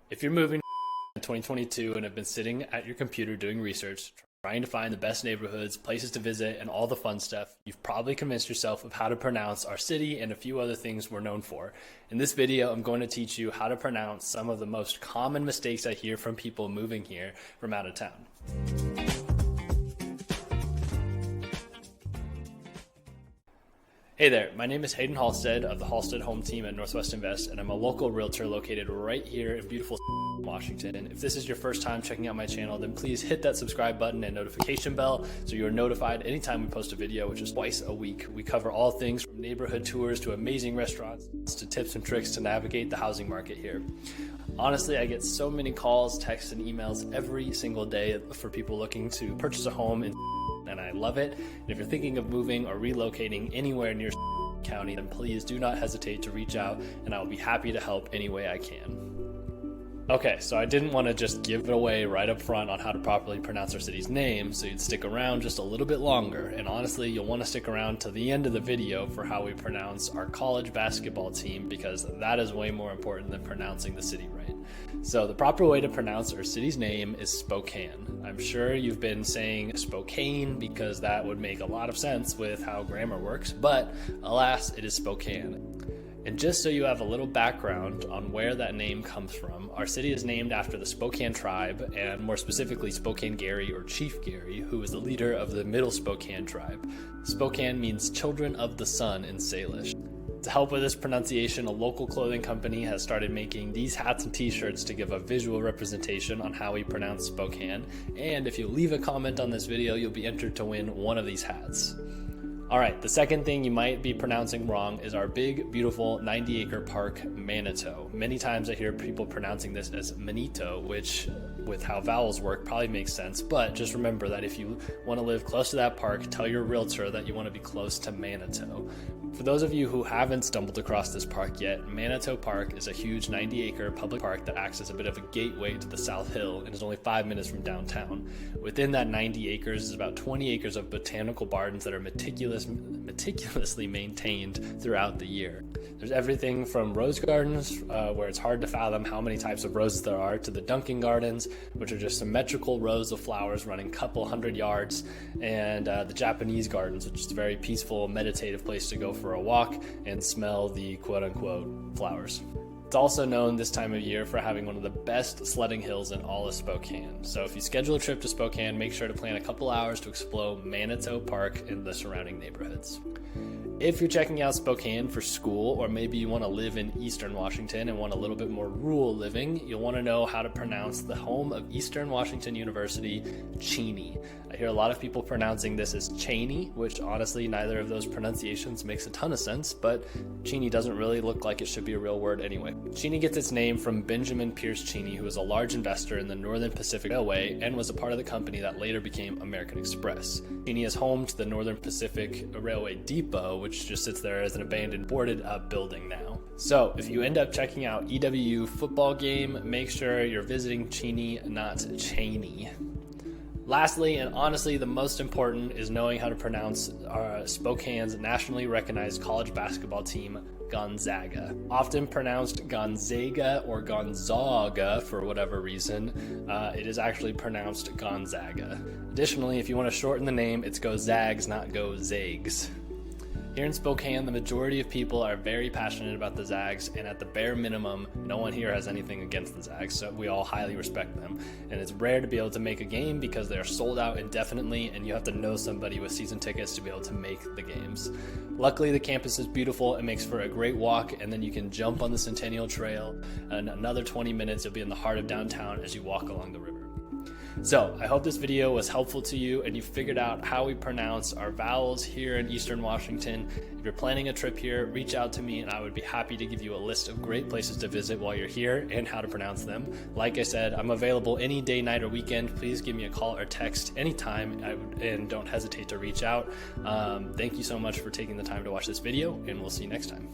If you're moving in 2022 and have been sitting at your computer doing research, trying to find the best neighborhoods, places to visit, and all the fun stuff, you've probably convinced yourself of how to pronounce our city and a few other things we're known for. In this video, I'm going to teach you how to pronounce some of the most common mistakes I hear from people moving here from out of town. Hey there, my name is Haydn Halsted of the Halsted home team at Northwest Invest, and I'm a local realtor located right here in beautiful Washington. And if this is your first time checking out my channel, then please hit that subscribe button and notification bell so you're notified anytime we post a video, which is twice a week. We cover all things from neighborhood tours to amazing restaurants to tips and tricks to navigate the housing market here. Honestly, I get so many calls, texts, and emails every single day for people looking to purchase a home and I love it. And if you're thinking of moving or relocating anywhere near County, then please do not hesitate to reach out and I will be happy to help any way I can. Okay, so I didn't want to just give it away right up front on how to properly pronounce our city's name, so you'd stick around just a little bit longer. And honestly, you'll want to stick around to the end of the video for how we pronounce our college basketball team, because that is way more important than pronouncing the city right. So the proper way to pronounce our city's name is Spokane. I'm sure you've been saying Spokane because that would make a lot of sense with how grammar works, but alas, it is Spokane. And just so you have a little background on where that name comes from, our city is named after the Spokane tribe, and more specifically Spokane Gary or Chief Gary, who was the leader of the Middle Spokane tribe. Spokane means children of the sun in Salish. To help with this pronunciation, a local clothing company has started making these hats and t-shirts to give a visual representation on how we pronounce Spokane. And if you leave a comment on this video, you'll be entered to win one of these hats. All right, the second thing you might be pronouncing wrong is our big, beautiful 90-acre park, Manito. Many times I hear people pronouncing this as Manito, which, with how vowels work, probably makes sense. But just remember that if you want to live close to that park, tell your realtor that you want to be close to Manito. For those of you who haven't stumbled across this park yet, Manito Park is a huge 90-acre public park that acts as a bit of a gateway to the South Hill and is only 5 minutes from downtown. Within that 90 acres is about 20 acres of botanical gardens that are meticulously maintained throughout the year. There's everything from rose gardens, where it's hard to fathom how many types of roses there are, to the Dunkin' Gardens, which are just symmetrical rows of flowers running a couple hundred yards, and the Japanese gardens, which is a very peaceful, meditative place to go for a walk and smell the quote-unquote flowers. It's also known this time of year for having one of the best sledding hills in all of Spokane. So if you schedule a trip to Spokane, make sure to plan a couple hours to explore Manito Park and the surrounding neighborhoods. If you're checking out Spokane for school, or maybe you want to live in Eastern Washington and want a little bit more rural living, you'll want to know how to pronounce the home of Eastern Washington University, Cheney. I hear a lot of people pronouncing this as Cheney, which honestly neither of those pronunciations makes a ton of sense, but Cheney doesn't really look like it should be a real word anyway. Cheney gets its name from Benjamin Pierce Cheney, who was a large investor in the Northern Pacific Railway and was a part of the company that later became American Express. Cheney is home to the Northern Pacific Railway Depot, which just sits there as an abandoned boarded up building now. So if you end up checking out EWU football game, make sure you're visiting Cheney, not Cheney. Lastly, and honestly the most important, is knowing how to pronounce Spokane's nationally recognized college basketball team, Gonzaga. Often pronounced Gonzaga or Gonzaga for whatever reason, it is actually pronounced Gonzaga. Additionally, if you want to shorten the name, it's Go Zags, not Go Zags. Here in Spokane, the majority of people are very passionate about the Zags, and at the bare minimum, no one here has anything against the Zags, so we all highly respect them. And it's rare to be able to make a game because they're sold out indefinitely, and you have to know somebody with season tickets to be able to make the games. Luckily, the campus is beautiful. It makes for a great walk, and then you can jump on the Centennial Trail, and another 20 minutes you'll be in the heart of downtown as you walk along the river. So I hope this video was helpful to you and you figured out how we pronounce our vowels here in Eastern Washington. If you're planning a trip here, reach out to me and I would be happy to give you a list of great places to visit while you're here and how to pronounce them. Like I said, I'm available any day, night, or weekend. Please give me a call or text anytime and don't hesitate to reach out. Thank you so much for taking the time to watch this video, and we'll see you next time.